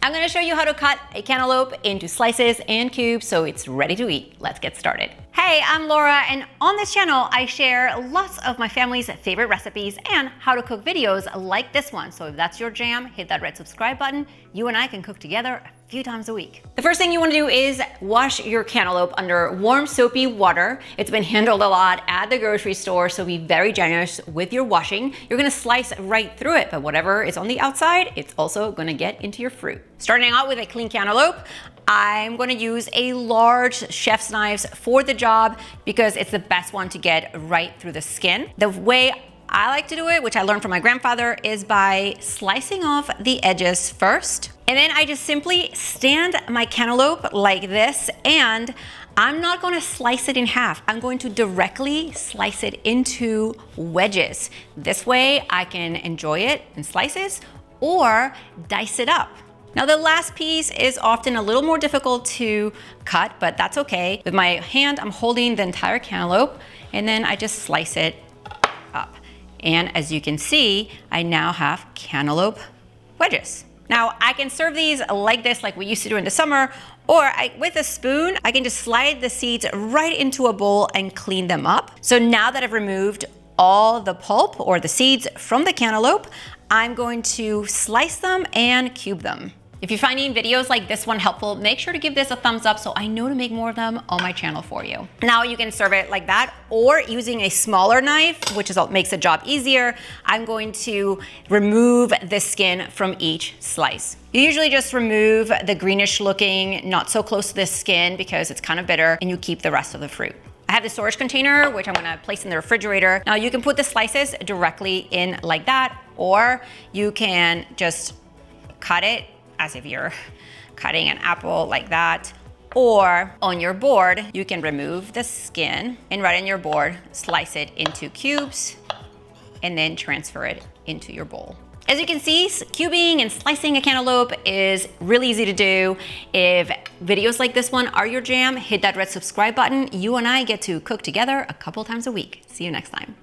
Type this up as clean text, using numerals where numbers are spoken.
I'm gonna show you how to cut a cantaloupe into slices and cubes so it's ready to eat. Let's get started. Hey, I'm Laura, and on this channel, I share lots of my family's favorite recipes and how to cook videos like this one. So if that's your jam, hit that red subscribe button. You and I can cook together a few times a week. The first thing you wanna do is wash your cantaloupe under warm, soapy water. It's been handled a lot at the grocery store, so be very generous with your washing. You're gonna slice right through it, but whatever is on the outside, it's also gonna get into your fruit. Starting out with a clean cantaloupe, I'm gonna use a large chef's knife for the job because it's the best one to get right through the skin. The way I like to do it, which I learned from my grandfather, is by slicing off the edges first. And then I just simply stand my cantaloupe like this, and I'm not gonna slice it in half. I'm going to directly slice it into wedges. This way I can enjoy it in slices or dice it up. Now the last piece is often a little more difficult to cut, but that's okay. With my hand, I'm holding the entire cantaloupe, and then I just slice it up. And as you can see, I now have cantaloupe wedges. Now I can serve these like this, like we used to do in the summer, or with a spoon, I can just slide the seeds right into a bowl and clean them up. So now that I've removed all the pulp or the seeds from the cantaloupe, I'm going to slice them and cube them. If you're finding videos like this one helpful, make sure to give this a thumbs up so I know to make more of them on my channel for you. Now you can serve it like that, or using a smaller knife, which makes the job easier. I'm going to remove the skin from each slice. You usually just remove the greenish looking, not so close to the skin because it's kind of bitter, and you keep the rest of the fruit. I have the storage container, which I'm gonna place in the refrigerator. Now you can put the slices directly in like that, or you can just cut it as if you're cutting an apple like that. Or on your board, you can remove the skin and right on your board, slice it into cubes and then transfer it into your bowl. As you can see, cubing and slicing a cantaloupe is really easy to do. If videos like this one are your jam, hit that red subscribe button. You and I get to cook together a couple times a week. See you next time.